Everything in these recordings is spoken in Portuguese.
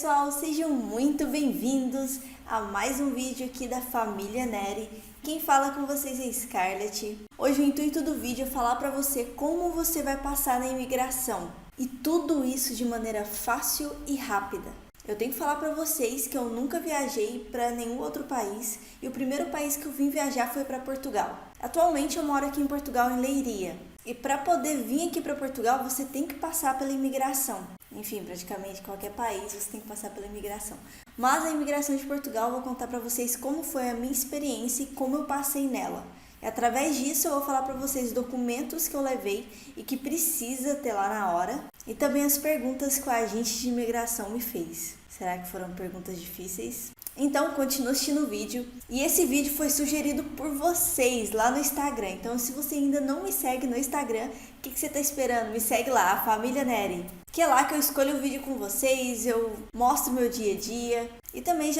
pessoal, sejam muito bem-vindos a mais um vídeo aqui da família Neri. Quem fala com vocês é Scarlett. Hoje o intuito do vídeo é falar para você como você vai passar na imigração e tudo isso de maneira fácil e rápida. Eu tenho que falar para vocês que eu nunca viajei para nenhum outro país e o primeiro país que eu vim viajar foi para Portugal. Atualmente eu moro aqui em Portugal, em Leiria. E para poder vir aqui para Portugal, você tem que passar pela imigração. Enfim, praticamente qualquer país você tem que passar pela imigração. Mas a imigração de Portugal, eu vou contar para vocês como foi a minha experiência e como eu passei nela. E através disso eu vou falar para vocês os documentos que eu levei e que precisa ter lá na hora. E também as perguntas que o agente de imigração me fez. Será que foram perguntas difíceis? Então, continue assistindo o vídeo. E esse vídeo foi sugerido por vocês lá no Instagram. Então, se você ainda não me segue no Instagram, o que você está esperando? Me segue lá, a Família Neri. Que é lá que eu escolho o vídeo com vocês, eu mostro meu dia a dia. E também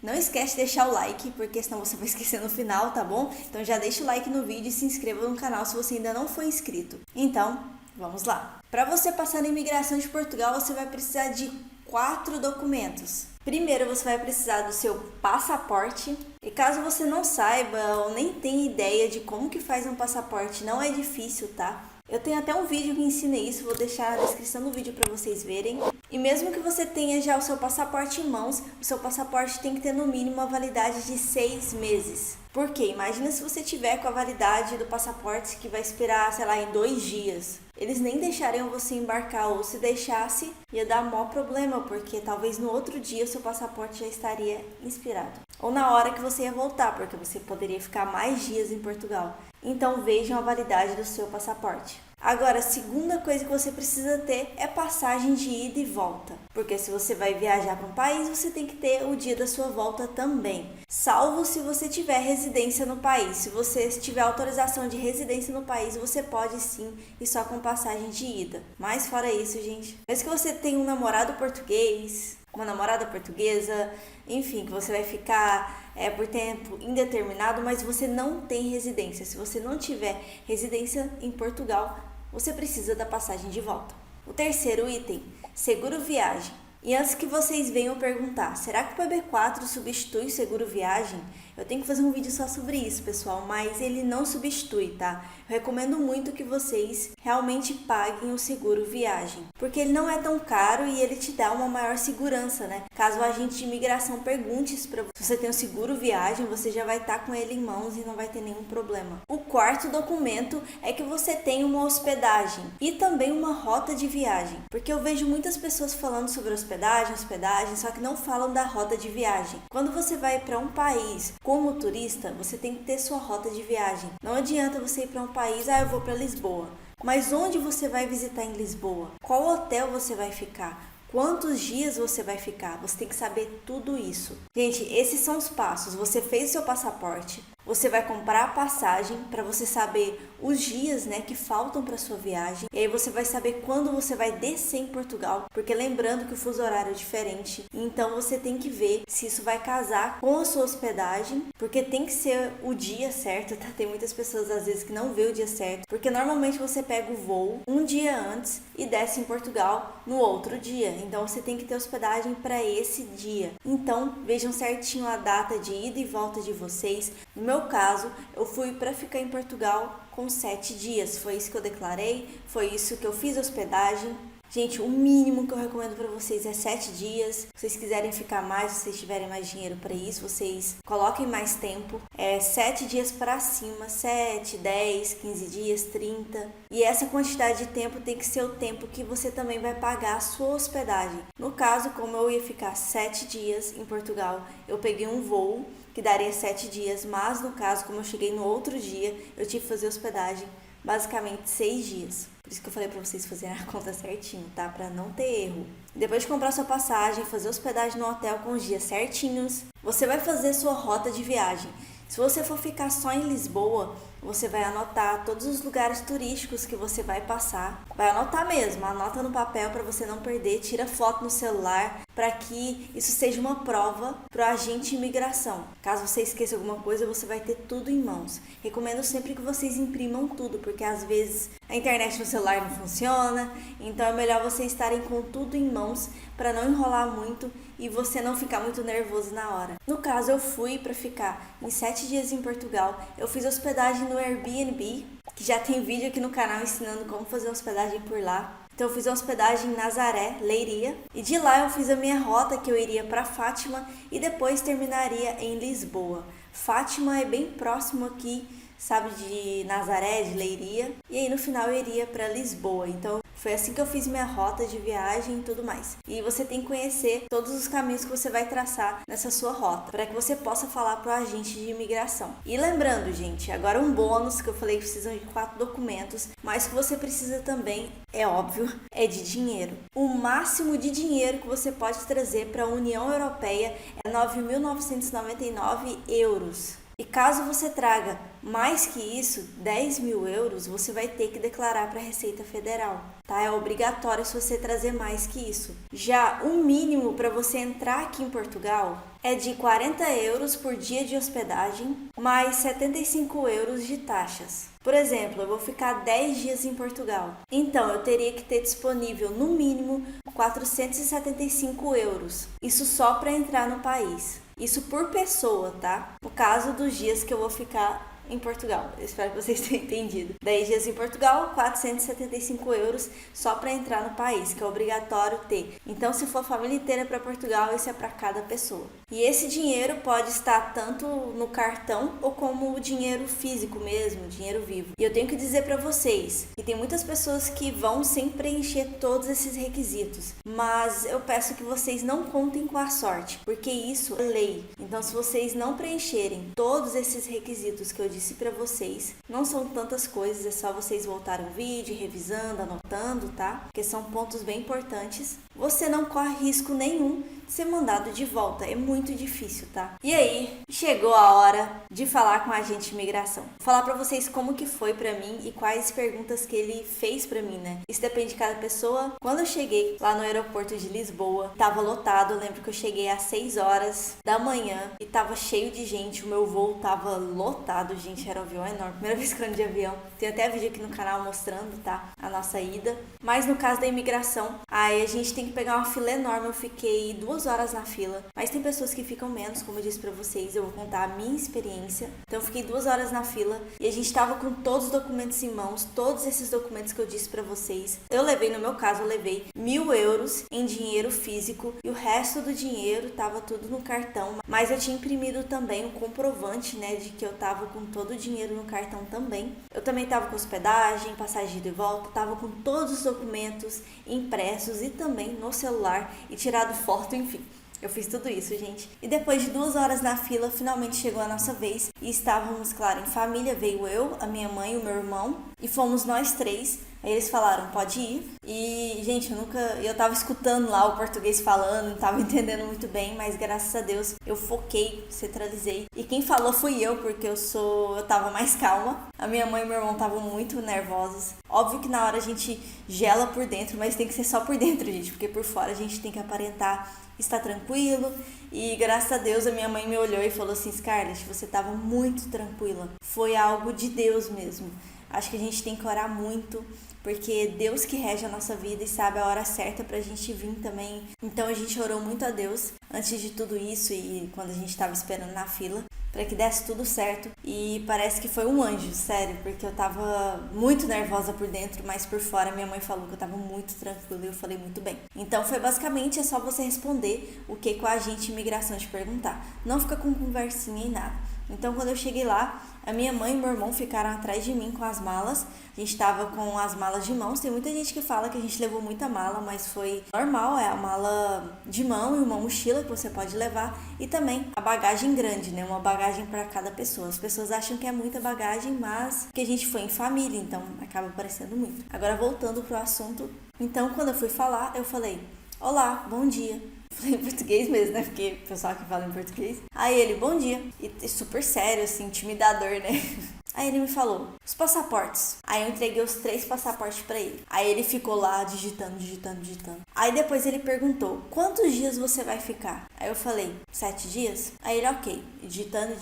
não esquece de deixar o like, porque senão você vai esquecer no final, tá bom? Então já deixa o like no vídeo e se inscreva no canal se você ainda não for inscrito. Então, vamos lá. Para você passar na imigração de Portugal, você vai precisar de 4 documentos. Primeiro, você vai precisar do seu passaporte. E caso você não saiba ou nem tenha ideia de como que faz um passaporte, não é difícil, tá? Eu tenho até um vídeo que ensina isso, vou deixar na descrição do vídeo para vocês verem. E mesmo que você tenha já o seu passaporte em mãos, o seu passaporte tem que ter no mínimo uma validade de 6 meses. Por quê? Imagina se você tiver com a validade do passaporte que vai expirar, sei lá, em 2 dias. Eles nem deixariam você embarcar, ou se deixasse, ia dar maior problema, porque talvez no outro dia o seu passaporte já estaria expirado. Ou na hora que você ia voltar, porque você poderia ficar mais dias em Portugal. Então vejam a validade do seu passaporte. Agora, a segunda coisa que você precisa ter é passagem de ida e volta. Porque se você vai viajar para um país, você tem que ter o dia da sua volta também. Salvo se você tiver residência no país. Se você tiver autorização de residência no país, você pode sim ir só com passagem de ida. Mas fora isso, gente, mesmo que você tenha um namorado português, uma namorada portuguesa, enfim, que você vai ficar por tempo indeterminado, mas você não tem residência. Se você não tiver residência em Portugal, você precisa da passagem de volta. O terceiro item, seguro viagem. E antes que vocês venham perguntar, será que o PB4 substitui o seguro viagem? Eu tenho que fazer um vídeo só sobre isso, pessoal, mas ele não substitui, tá? Eu recomendo muito que vocês realmente paguem o seguro viagem, porque ele não é tão caro e ele te dá uma maior segurança, né? Caso o agente de imigração pergunte se você tem o seguro viagem, você já vai estar com ele em mãos e não vai ter nenhum problema. O quarto documento é que você tem uma hospedagem e também uma rota de viagem, porque eu vejo muitas pessoas falando sobre hospedagem, só que não falam da rota de viagem. Quando você vai para um país como turista, você tem que ter sua rota de viagem. Não adianta você ir para um país, eu vou para Lisboa. Mas onde você vai visitar em Lisboa? Qual hotel você vai ficar? Quantos dias você vai ficar? Você tem que saber tudo isso. Gente, esses são os passos. Você fez o seu passaporte, você vai comprar a passagem para você saber os dias, né, que faltam para sua viagem. E aí você vai saber quando você vai descer em Portugal, porque lembrando que o fuso horário é diferente. Então você tem que ver se isso vai casar com a sua hospedagem, porque tem que ser o dia certo, tá? Tem muitas pessoas às vezes que não vê o dia certo, porque normalmente você pega o voo um dia antes e desce em Portugal no outro dia. Então você tem que ter hospedagem para esse dia. Então vejam certinho a data de ida e volta de vocês. No meu caso, eu fui para ficar em Portugal com 7 dias. Foi isso que eu declarei, foi isso que eu fiz a hospedagem. Gente, o mínimo que eu recomendo para vocês é 7 dias. Se vocês quiserem ficar mais, se vocês tiverem mais dinheiro para isso, vocês coloquem mais tempo. 7 dias para cima, 7, 10, 15 dias, 30. E essa quantidade de tempo tem que ser o tempo que você também vai pagar a sua hospedagem. No caso, como eu ia ficar 7 dias em Portugal, eu peguei um voo que daria 7 dias, mas no caso, como eu cheguei no outro dia, eu tive que fazer hospedagem basicamente 6 dias. Por isso que eu falei pra vocês fazerem a conta certinho, tá? Pra não ter erro. Depois de comprar sua passagem, fazer hospedagem no hotel com os dias certinhos, você vai fazer sua rota de viagem. Se você for ficar só em Lisboa, você vai anotar todos os lugares turísticos que você vai passar. Vai anotar mesmo, anota no papel para você não perder, tira foto no celular para que isso seja uma prova para o agente de imigração. Caso você esqueça alguma coisa, você vai ter tudo em mãos. Recomendo sempre que vocês imprimam tudo, porque às vezes a internet no celular não funciona, então é melhor vocês estarem com tudo em mãos para não enrolar muito e você não ficar muito nervoso na hora. No caso, eu fui para ficar em 7 dias em Portugal. Eu fiz hospedagem no Airbnb, que já tem vídeo aqui no canal ensinando como fazer hospedagem por lá. Então eu fiz uma hospedagem em Nazaré, Leiria, e de lá eu fiz a minha rota que eu iria para Fátima e depois terminaria em Lisboa. Fátima é bem próximo aqui, sabe, de Nazaré, de Leiria, e aí no final eu iria para Lisboa. Então foi assim que eu fiz minha rota de viagem e tudo mais. E você tem que conhecer todos os caminhos que você vai traçar nessa sua rota, para que você possa falar para o agente de imigração. E lembrando, gente, agora um bônus que eu falei que precisam de 4 documentos, mas que você precisa também, é óbvio, é de dinheiro. O máximo de dinheiro que você pode trazer para a União Europeia é 9.999 euros. E caso você traga mais que isso, 10 mil euros, você vai ter que declarar para a Receita Federal, tá? É obrigatório se você trazer mais que isso. Já o mínimo para você entrar aqui em Portugal é de 40 euros por dia de hospedagem, mais 75 euros de taxas. Por exemplo, eu vou ficar 10 dias em Portugal, então eu teria que ter disponível no mínimo 475 euros, isso só para entrar no país. Isso por pessoa, tá? No caso dos dias que eu vou ficar em Portugal. Eu espero que vocês tenham entendido. 10 dias em Portugal, 475 euros só para entrar no país, que é obrigatório ter. Então, se for a família inteira para Portugal, isso é para cada pessoa. E esse dinheiro pode estar tanto no cartão ou como o dinheiro físico mesmo, dinheiro vivo. E eu tenho que dizer para vocês que tem muitas pessoas que vão sem preencher todos esses requisitos, mas eu peço que vocês não contem com a sorte, porque isso é lei. Então, se vocês não preencherem todos esses requisitos que eu disse para vocês, não são tantas coisas, é só vocês voltarem o vídeo, revisando, anotando, tá? Porque são pontos bem importantes. Você não corre risco nenhum de ser mandado de volta, é muito difícil, tá? E aí, chegou a hora de falar com o agente de imigração. Vou falar pra vocês como que foi pra mim e quais perguntas que ele fez pra mim, né? Isso depende de cada pessoa. Quando eu cheguei lá no aeroporto de Lisboa, tava lotado, eu lembro que eu cheguei às 6 horas da manhã e tava cheio de gente, o meu voo tava lotado, gente, era um avião enorme, primeira vez que eu ando de avião. Tem até vídeo aqui no canal mostrando, tá? A nossa ida. Mas no caso da imigração, aí a gente tem que pegar uma fila enorme, eu fiquei 2 horas na fila, mas tem pessoas que ficam menos, como eu disse pra vocês, eu vou contar a minha experiência. Então eu fiquei 2 horas na fila e a gente tava com todos os documentos em mãos, todos esses documentos que eu disse pra vocês. Eu levei, no meu caso, eu levei 1.000 euros em dinheiro físico e o resto do dinheiro tava tudo no cartão, mas eu tinha imprimido também o comprovante, né, de que eu tava com todo o dinheiro no cartão também. Eu também tava com hospedagem, passagem de volta, tava com todos os documentos impressos e também no celular e tirado foto, enfim. Eu fiz tudo isso, gente. E depois de 2 horas na fila, finalmente chegou a nossa vez. E estávamos, claro, em família. Veio eu, a minha mãe e o meu irmão. E fomos nós 3. Aí eles falaram, pode ir. E, gente, eu tava escutando lá o português falando, não tava entendendo muito bem, mas graças a Deus eu foquei, centralizei. E quem falou fui eu, porque eu tava mais calma. A minha mãe e meu irmão estavam muito nervosos. Óbvio que na hora a gente gela por dentro, mas tem que ser só por dentro, gente, porque por fora a gente tem que aparentar estar tranquilo. E graças a Deus a minha mãe me olhou e falou assim, Scarlett, você tava muito tranquila. Foi algo de Deus mesmo. Acho que a gente tem que orar muito, porque Deus que rege a nossa vida e sabe a hora certa pra gente vir também. Então a gente orou muito a Deus antes de tudo isso e quando a gente tava esperando na fila, para que desse tudo certo. E parece que foi um anjo, sério, porque eu tava muito nervosa por dentro, mas por fora minha mãe falou que eu tava muito tranquila e eu falei muito bem. Então foi basicamente, é só você responder o que o agente de imigração te perguntar. Não fica com conversinha e nada. Então, quando eu cheguei lá, a minha mãe e meu irmão ficaram atrás de mim com as malas. A gente tava com as malas de mãos. Tem muita gente que fala que a gente levou muita mala, mas foi normal. É a mala de mão e uma mochila que você pode levar. E também a bagagem grande, né? Uma bagagem para cada pessoa. As pessoas acham que é muita bagagem, mas que a gente foi em família, então acaba parecendo muito. Agora, voltando pro assunto. Então, quando eu fui falar, eu falei, olá, bom dia. Falei em português mesmo, né? Porque o pessoal que fala em português. Aí ele, bom dia. E super sério, assim, intimidador, né? Aí ele me falou, os passaportes. Aí eu entreguei os 3 passaportes pra ele. Aí ele ficou lá digitando. Aí depois ele perguntou, quantos dias você vai ficar? Aí eu falei, 7 dias? Aí ele, ok, digitando.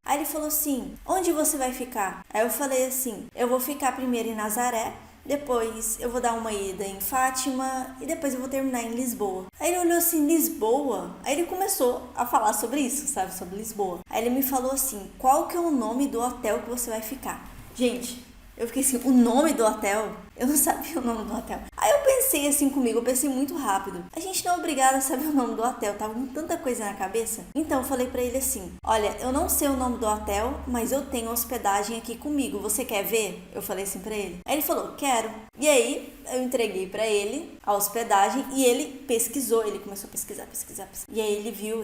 Aí ele falou assim, onde você vai ficar? Aí eu falei assim, eu vou ficar primeiro em Nazaré, depois eu vou dar uma ida em Fátima e depois eu vou terminar em Lisboa. Aí ele olhou assim, Lisboa? Aí ele começou a falar sobre isso, sabe? Sobre Lisboa. Aí ele me falou assim, qual que é o nome do hotel que você vai ficar? Gente, eu fiquei assim, o nome do hotel? Eu não sabia o nome do hotel. Aí eu pensei assim comigo, eu pensei muito rápido. A gente não é obrigada a saber o nome do hotel, tava com tanta coisa na cabeça. Então eu falei pra ele assim, olha, eu não sei o nome do hotel, mas eu tenho hospedagem aqui comigo, você quer ver? Eu falei assim pra ele. Aí ele falou, quero. E aí eu entreguei pra ele a hospedagem e ele pesquisou, ele começou a pesquisar. E aí ele viu,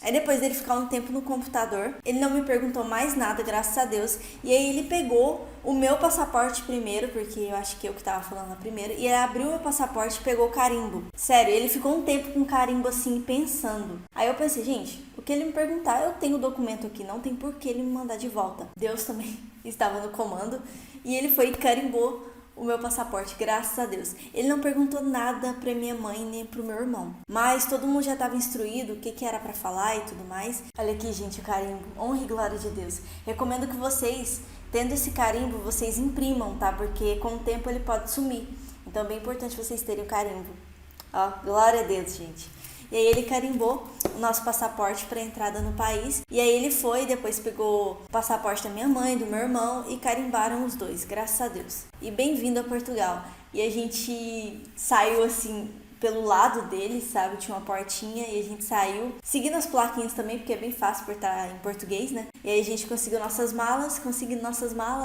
Aí depois dele ficar um tempo no computador, ele não me perguntou mais nada, graças a Deus. E aí ele pegou o meu passaporte primeiro, porque eu acho que eu que tava falando primeiro, e ele abriu o meu passaporte e pegou o carimbo. Sério, ele ficou um tempo com o carimbo assim, pensando. Aí eu pensei, gente, o que ele me perguntar, eu tenho o documento aqui, não tem por que ele me mandar de volta. Deus também estava no comando, e ele foi e carimbou o meu passaporte, graças a Deus. Ele não perguntou nada pra minha mãe nem pro meu irmão, mas todo mundo já estava instruído o que era pra falar e tudo mais. Olha aqui, gente, o carimbo, honra e glória de Deus. Recomendo que vocês, tendo esse carimbo, vocês imprimam, tá? Porque com o tempo ele pode sumir, então é bem importante vocês terem o carimbo. Ó, glória a Deus, gente. E aí ele carimbou o nosso passaporte para entrada no país. E aí ele foi, depois pegou o passaporte da minha mãe, do meu irmão e carimbaram os dois, graças a Deus. E bem-vindo a Portugal. E a gente saiu assim pelo lado dele, sabe? Tinha uma portinha e a gente saiu seguindo as plaquinhas também, porque é bem fácil por estar em português, né? E aí a gente conseguiu nossas malas,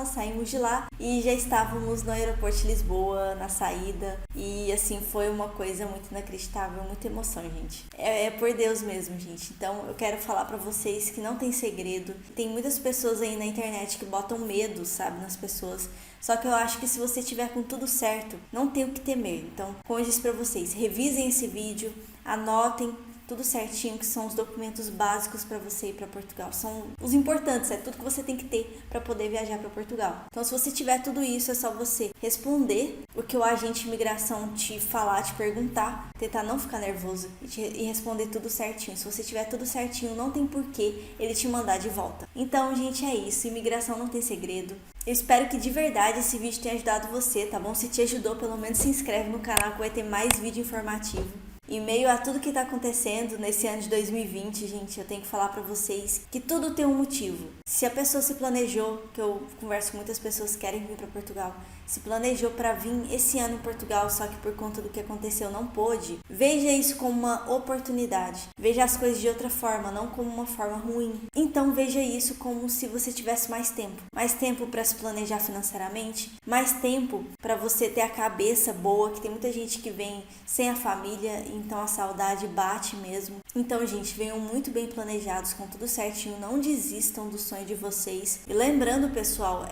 saímos de lá e já estávamos no aeroporto de Lisboa, na saída. E assim, foi uma coisa muito inacreditável, muita emoção, gente. É por Deus mesmo, gente. Então eu quero falar pra vocês que não tem segredo. Tem muitas pessoas aí na internet que botam medo, sabe, nas pessoas. Só que eu acho que se você tiver com tudo certo, não tem o que temer. Então, como eu disse pra vocês, revisem esse vídeo, anotem tudo certinho, que são os documentos básicos para você ir para Portugal. São os importantes, é tudo que você tem que ter para poder viajar para Portugal. Então, se você tiver tudo isso, é só você responder o que o agente de imigração te falar, te perguntar, tentar não ficar nervoso e responder tudo certinho. Se você tiver tudo certinho, não tem porquê ele te mandar de volta. Então, gente, é isso. Imigração não tem segredo. Eu espero que de verdade esse vídeo tenha ajudado você, tá bom? Se te ajudou, pelo menos se inscreve no canal que vai ter mais vídeo informativo. Em meio a tudo que tá acontecendo nesse ano de 2020, gente, eu tenho que falar pra vocês que tudo tem um motivo. Se a pessoa se planejou, que eu converso com muitas pessoas que querem vir pra Portugal, se planejou para vir esse ano em Portugal, só que por conta do que aconteceu não pôde, veja isso como uma oportunidade. Veja as coisas de outra forma, não como uma forma ruim. Então veja isso como se você tivesse mais tempo para se planejar financeiramente, mais tempo para você ter a cabeça boa, que tem muita gente que vem sem a família, então a saudade bate mesmo. Então, gente, venham muito bem planejados, com tudo certinho, não desistam do sonho de vocês. E lembrando, pessoal,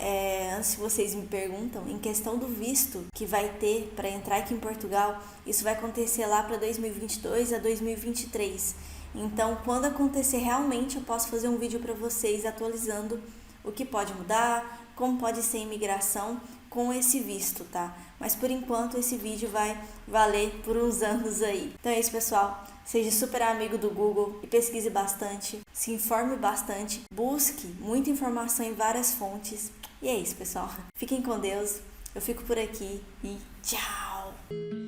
antes que vocês me perguntam, em questão do visto que vai ter para entrar aqui em Portugal, isso vai acontecer lá para 2022 a 2023. Então, quando acontecer realmente, eu posso fazer um vídeo para vocês atualizando o que pode mudar, como pode ser a imigração com esse visto, tá? Mas por enquanto esse vídeo vai valer por uns anos aí. Então é isso, pessoal. Seja super amigo do Google e pesquise bastante, se informe bastante, busque muita informação em várias fontes. E é isso, pessoal. Fiquem com Deus. Eu fico por aqui e tchau!